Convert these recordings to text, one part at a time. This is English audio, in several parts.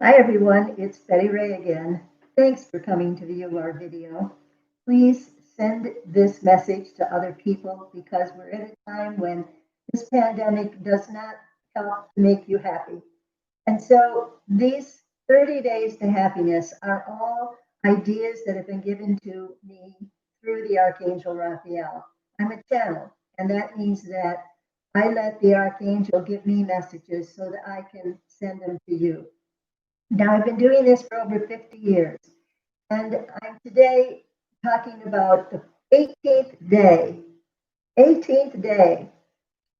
Hi everyone, it's Betty Ray again. Thanks for coming to view our video. Please send this message to other people because we're at a time when this pandemic does not help to make you happy. And so these 30 days to happiness are all ideas that have been given to me through the Archangel Raphael. I'm a channel, and that means that I let the Archangel give me messages so that I can send them to you. Now, I've been doing this for over 50 years, and I'm today talking about the 18th day, 18th day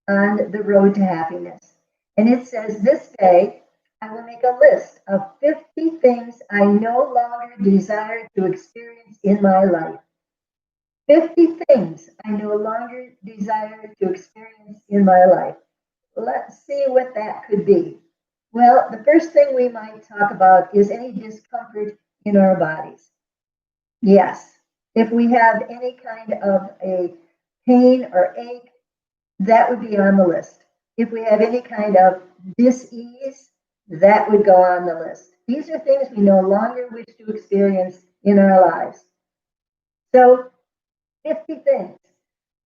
on the road to happiness. And it says, this day, I will make a list of 50 things I no longer desire to experience in my life. 50 things I no longer desire to experience in my life. Let's see what that could be. Well, the first thing we might talk about is any discomfort in our bodies. Yes, if we have any kind of a pain or ache, that would be on the list. If we have any kind of dis-ease, that would go on the list. These are things we no longer wish to experience in our lives. So, 50 things.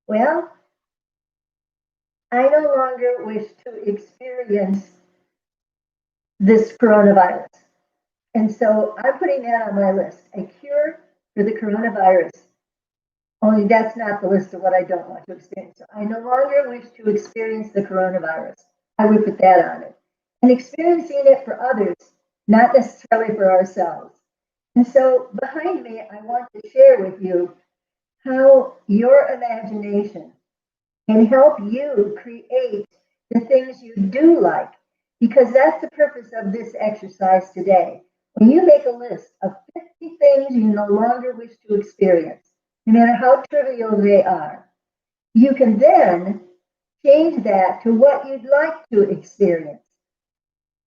Well, I no longer wish to experience this coronavirus. And so I'm putting that on my list. A cure for the coronavirus. Only that's not the list of what I don't want to experience. So I no longer wish to experience the coronavirus. I would put that on it. And experiencing it for others, not necessarily for ourselves. And so behind me, I want to share with you how your imagination can help you create the things you do like, because that's the purpose of this exercise today. When you make a list of 50 things you no longer wish to experience, no matter how trivial they are, you can then change that to what you'd like to experience.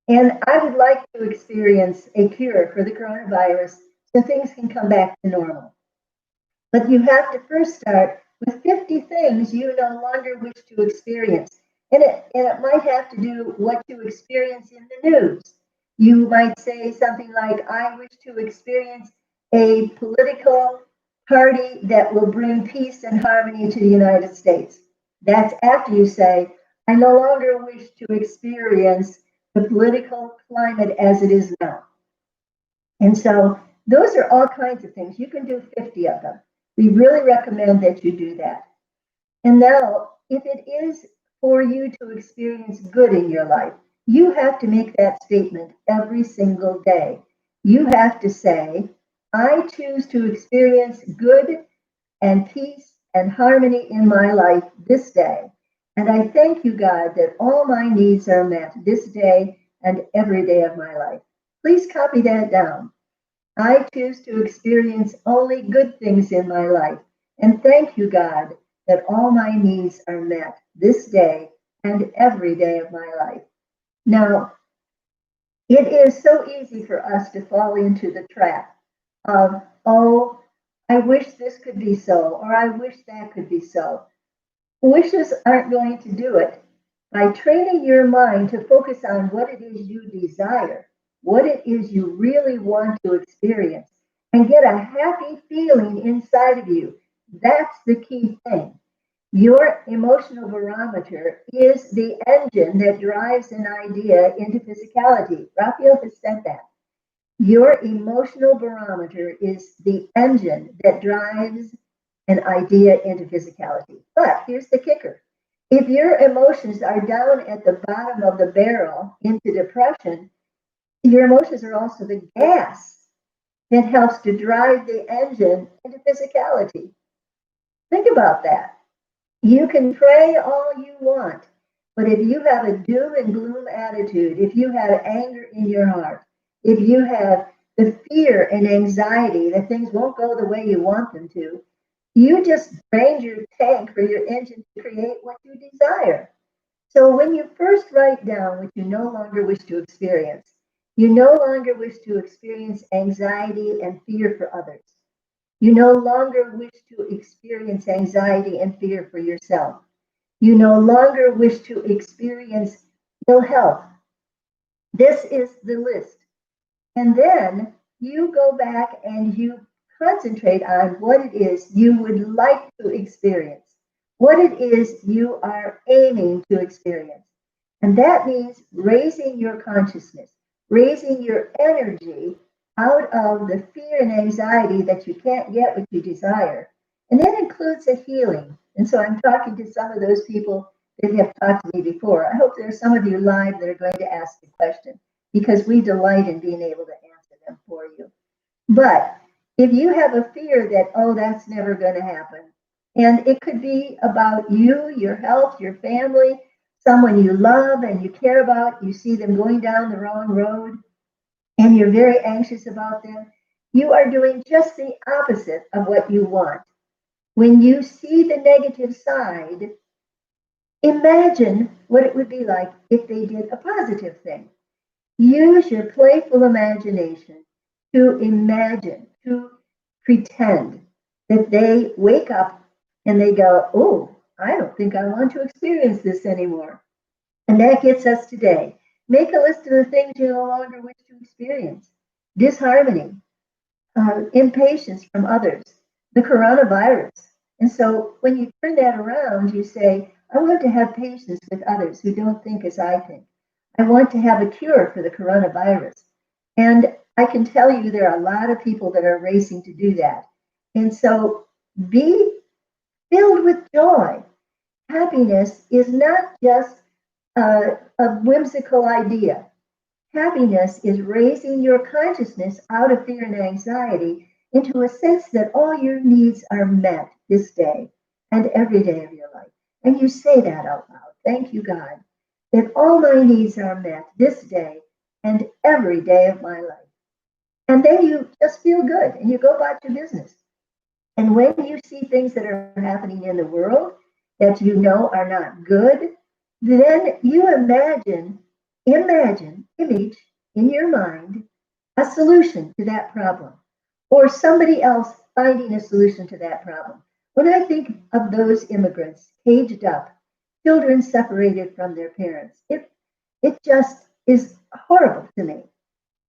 And I would like to experience a cure for the coronavirus so things can come back to normal. But you have to first start with 50 things you no longer wish to experience. And it might have to do what you experience in the news. You might say something like, I wish to experience a political party that will bring peace and harmony to the United States. That's after you say, I no longer wish to experience the political climate as it is now. And so those are all kinds of things. You can do 50 of them. We really recommend that you do that. And now, if it is for you to experience good in your life, you have to make that statement every single day. You have to say, I choose to experience good and peace and harmony in my life this day. And I thank you, God, that all my needs are met this day and every day of my life. Please copy that down. I choose to experience only good things in my life. And thank you, God, that all my needs are met this day and every day of my life. Now, it is so easy for us to fall into the trap of, oh, I wish this could be so, or I wish that could be so. Wishes aren't going to do it. By training your mind to focus on what it is you desire, what it is you really want to experience, and get a happy feeling inside of you, that's the key thing. Your emotional barometer is the engine that drives an idea into physicality. Raphael has said that. Your emotional barometer is the engine that drives an idea into physicality. But here's the kicker. If your emotions are down at the bottom of the barrel into depression, your emotions are also the gas that helps to drive the engine into physicality. Think about that. You can pray all you want, but if you have a doom and gloom attitude, if you have anger in your heart, if you have the fear and anxiety that things won't go the way you want them to, you just drained your tank for your engine to create what you desire. So when you first write down what you no longer wish to experience, you no longer wish to experience anxiety and fear for others. You no longer wish to experience anxiety and fear for yourself. You no longer wish to experience ill health. This is the list. And then you go back and you concentrate on what it is you would like to experience, what it is you are aiming to experience. And that means raising your consciousness, raising your energy out of the fear and anxiety that you can't get what you desire. And that includes a healing. And so I'm talking to some of those people that have talked to me before. I hope there are some of you live that are going to ask the question because we delight in being able to answer them for you. But if you have a fear that, oh, that's never going to happen, and it could be about you, your health, your family, someone you love and you care about, you see them going down the wrong road, and you're very anxious about them, you are doing just the opposite of what you want. When you see the negative side, imagine what it would be like if they did a positive thing. Use your playful imagination to imagine, to pretend that they wake up and they go, oh, I don't think I want to experience this anymore. And that gets us today. Make a list of the things you no longer wish to experience. Disharmony, impatience from others, the coronavirus. And so when you turn that around, you say, I want to have patience with others who don't think as I think. I want to have a cure for the coronavirus. And I can tell you there are a lot of people that are racing to do that. And so be filled with joy. Happiness is not just a whimsical idea. Happiness is raising your consciousness out of fear and anxiety into a sense that all your needs are met this day and every day of your life. And you say that out loud. Thank you, God, that all my needs are met this day and every day of my life. And then you just feel good and you go about your business. And when you see things that are happening in the world that you know are not good, then you imagine, image in your mind a solution to that problem or somebody else finding a solution to that problem. When I think of those immigrants caged up, children separated from their parents, it just is horrible to me.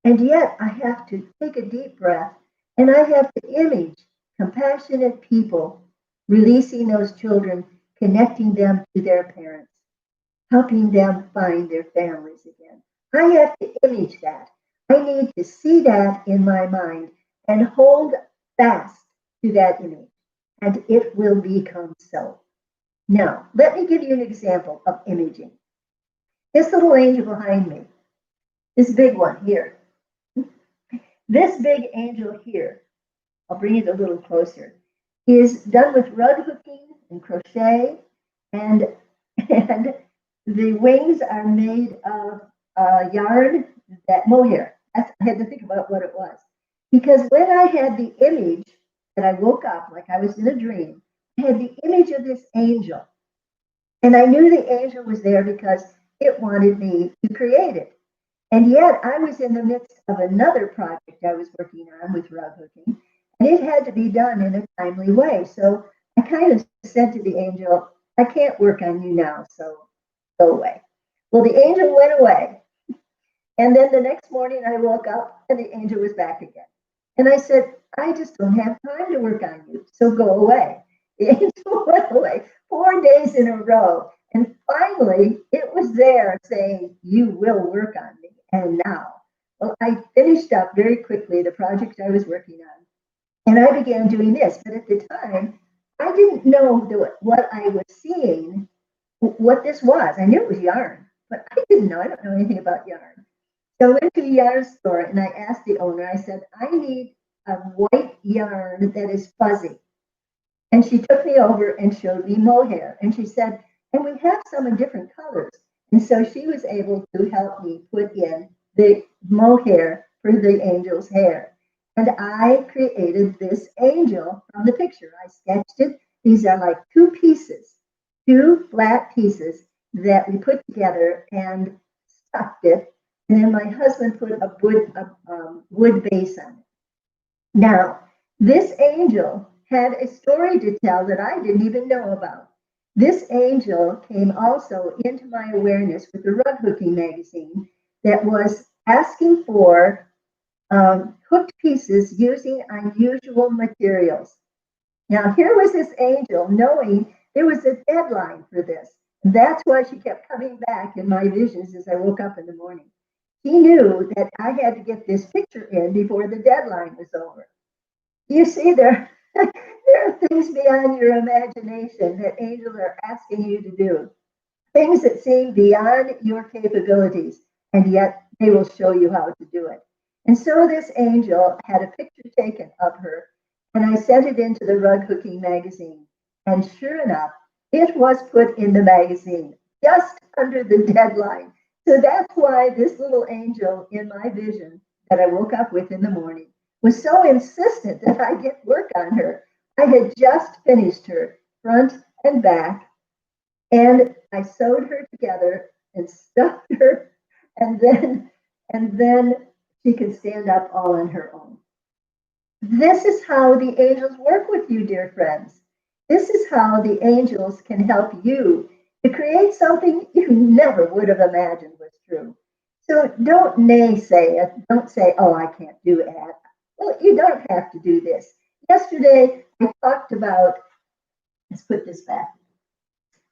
And yet I have to take a deep breath and I have to image compassionate people releasing those children, connecting them to their parents, helping them find their families again. I have to image that. I need to see that in my mind and hold fast to that image, and it will become so. Now, let me give you an example of imaging. This little angel behind me, this big one here, this big angel here, I'll bring it a little closer, is done with rug hooking and crochet, and and the wings are made of yarn that mohair. I had to think about what it was. Because when I had the image that I woke up like I was in a dream, I had the image of this angel. And I knew the angel was there because it wanted me to create it. And yet I was in the midst of another project I was working on with rug hooking, and it had to be done in a timely way. So I kind of said to the angel, I can't work on you now, so go away. Well, the angel went away. And then the next morning I woke up and the angel was back again. And I said, I just don't have time to work on you, so go away. The angel went away 4 days in a row. And finally, it was there saying, you will work on me. And now, well, I finished up very quickly the project I was working on. And I began doing this. But at the time, I didn't know what I was seeing, what this was. I knew it was yarn, but I didn't know. I don't know anything about yarn. So I went to a yarn store and I asked the owner, I said, I need a white yarn that is fuzzy. And she took me over and showed me mohair. And she said, and we have some in different colors. And so she was able to help me put in the mohair for the angel's hair. And I created this angel from the picture. I sketched it. These are like two pieces, two flat pieces that we put together and stuffed it. And then my husband put a wood base on it. Now, this angel had a story to tell that I didn't even know about. This angel came also into my awareness with the Rug Hooking magazine that was asking for hooked pieces using unusual materials. Now, here was this angel knowing there was a deadline for this. And that's why she kept coming back in my visions as I woke up in the morning. She knew that I had to get this picture in before the deadline was over. You see, there are things beyond your imagination that angels are asking you to do, things that seem beyond your capabilities, and yet they will show you how to do it. And so this angel had a picture taken of her, and I sent it into the rug hooking magazine. And sure enough, it was put in the magazine just under the deadline. So that's why this little angel in my vision that I woke up with in the morning was so insistent that I get work on her. I had just finished her front and back, and I sewed her together and stuffed her, and then she could stand up all on her own. This is how the angels work with you, dear friends. This is how the angels can help you to create something you never would have imagined was true. So don't naysay it. Don't say, oh, I can't do that. Well, you don't have to do this. Yesterday, I talked about, let's put this back.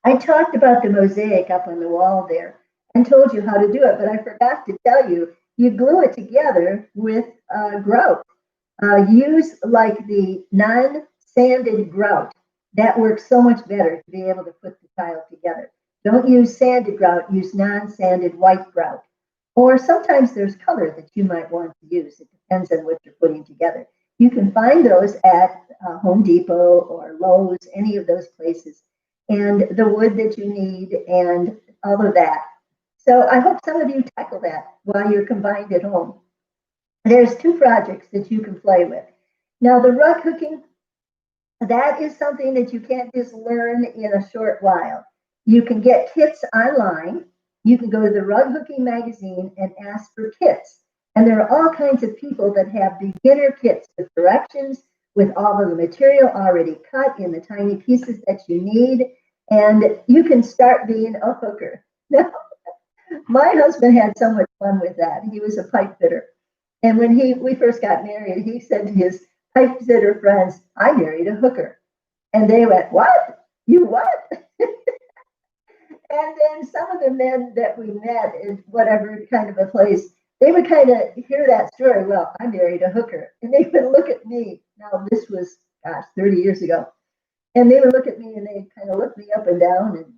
I talked about the mosaic up on the wall there and told you how to do it, but I forgot to tell you, you glue it together with grout. Use like the non-sanded grout. That works so much better to be able to put the tile together. Don't use sanded grout, use non-sanded white grout. Or sometimes there's color that you might want to use. It depends on what you're putting together. You can find those at Home Depot or Lowe's, any of those places. And the wood that you need and all of that. So I hope some of you tackle that while you're combined at home. There's two projects that you can play with. Now, the rug hooking, that is something that you can't just learn in a short while. You can get kits online. You can go to the Rug Hooking magazine and ask for kits. And there are all kinds of people that have beginner kits with directions, with all of the material already cut in the tiny pieces that you need. And you can start being a hooker. Now, my husband had so much fun with that. He was a pipe fitter. And when we first got married, he said to his pipe fitter friends, I married a hooker. And they went, what? You what? And then some of the men that we met in whatever kind of a place, they would kind of hear that story. Well, I married a hooker. And they would look at me. Now, this was, 30 years ago. And they would look at me and they'd kind of look me up and down and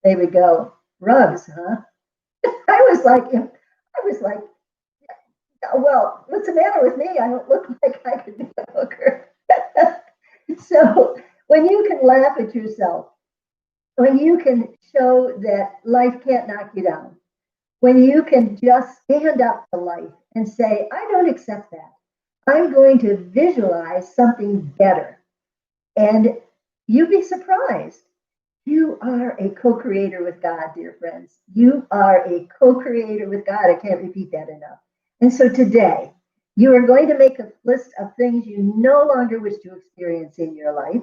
they would go, rugs, huh? I was like, well, what's the matter with me? I don't look like I could be a hooker. So when you can laugh at yourself, when you can show that life can't knock you down, when you can just stand up to life and say, I don't accept that. I'm going to visualize something better. And you'd be surprised. You are a co-creator with God, dear friends. You are a co-creator with God. I can't repeat that enough. And so today, you are going to make a list of things you no longer wish to experience in your life.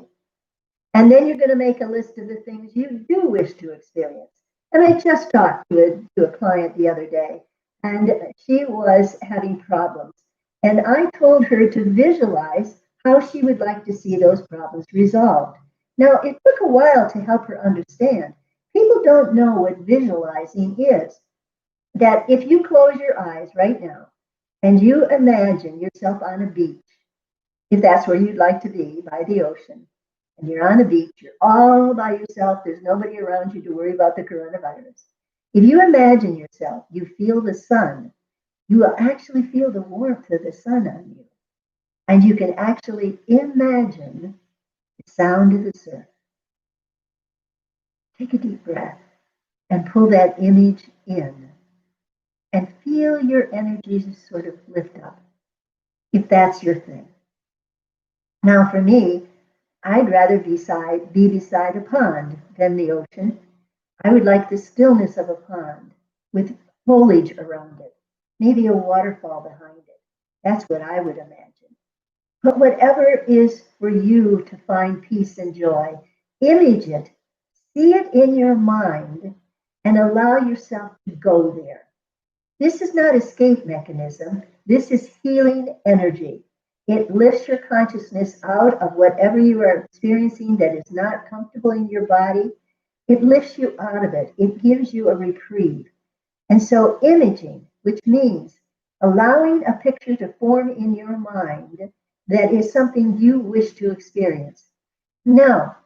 And then you're going to make a list of the things you do wish to experience. And I just talked to a client the other day, and she was having problems. And I told her to visualize how she would like to see those problems resolved. Now, it took a while to help her understand. People don't know what visualizing is. That if you close your eyes right now and you imagine yourself on a beach, if that's where you'd like to be, by the ocean, and you're on the beach, you're all by yourself, there's nobody around you to worry about the coronavirus. If you imagine yourself, you feel the sun, you will actually feel the warmth of the sun on you. And you can actually imagine the sound of the surf. Take a deep breath and pull that image in and feel your energies sort of lift up, if that's your thing. Now, for me, I'd rather be beside a pond than the ocean. I would like the stillness of a pond with foliage around it, maybe a waterfall behind it. That's what I would imagine. But whatever is for you to find peace and joy, image it, see it in your mind, and allow yourself to go there. This is not escape mechanism. This is healing energy. It lifts your consciousness out of whatever you are experiencing that is not comfortable in your body. It lifts you out of it. It gives you a reprieve. And so imaging, which means allowing a picture to form in your mind that is something you wish to experience. Now,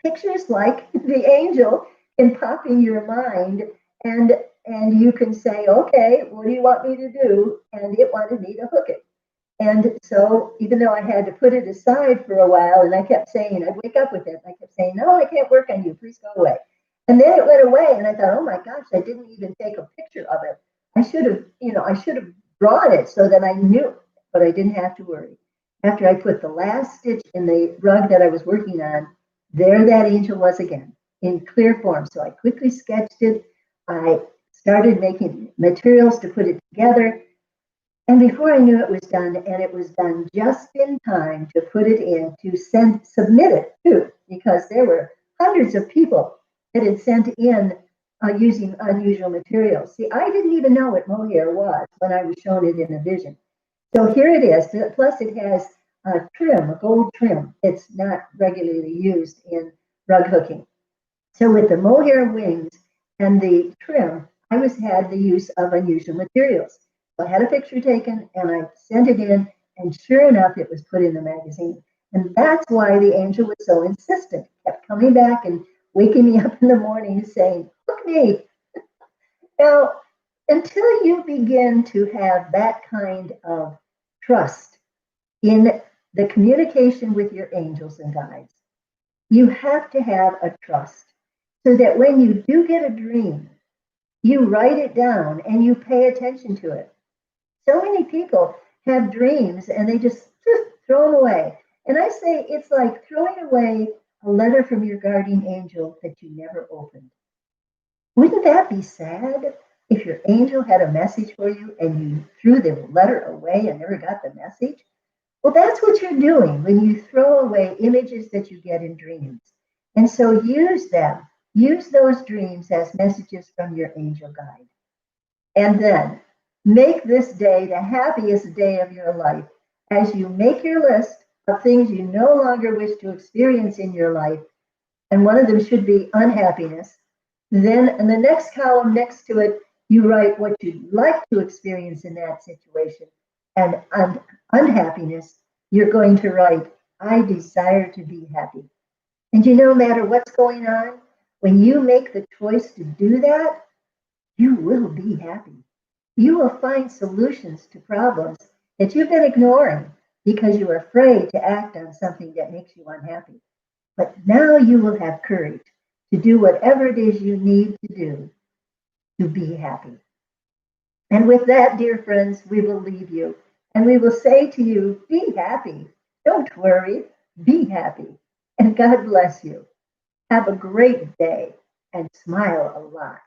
pictures like the angel can pop in your mind and you can say, okay, what do you want me to do? And it wanted me to hook it. And so even though I had to put it aside for a while and I kept saying, I'd wake up with it, and I kept saying, no, I can't work on you, please go away. And then it went away and I thought, oh my gosh, I didn't even take a picture of it. I should have drawn it so that I knew, but I didn't have to worry. After I put the last stitch in the rug that I was working on, there that angel was again in clear form. So I quickly sketched it. I started making materials to put it together. And before I knew it was done, and it was done just in time to put it in to submit it to, because there were hundreds of people that had sent in using unusual materials. See, I didn't even know what mohair was when I was shown it in a vision. So here it is. Plus, it has a trim, a gold trim. It's not regularly used in rug hooking. So with the mohair wings and the trim, I had the use of unusual materials. So I had a picture taken and I sent it in, and sure enough, it was put in the magazine. And that's why the angel was so insistent, kept coming back and waking me up in the morning saying, look me. Now, until you begin to have that kind of trust in the communication with your angels and guides, you have to have a trust so that when you do get a dream, you write it down and you pay attention to it. So many people have dreams and they just throw them away. And I say it's like throwing away a letter from your guardian angel that you never opened. Wouldn't that be sad if your angel had a message for you and you threw the letter away and never got the message? Well, that's what you're doing when you throw away images that you get in dreams. And so use them. Use those dreams as messages from your angel guide. And then make this day the happiest day of your life as you make your list of things you no longer wish to experience in your life. And one of them should be unhappiness. Then in the next column next to it, you write what you'd like to experience in that situation. And unhappiness, you're going to write, I desire to be happy. And no matter what's going on, when you make the choice to do that, you will be happy. You will find solutions to problems that you've been ignoring because you're afraid to act on something that makes you unhappy. But now you will have courage to do whatever it is you need to do to be happy. And with that, dear friends, we will leave you and we will say to you, be happy. Don't worry, be happy. And God bless you. Have a great day and smile a lot.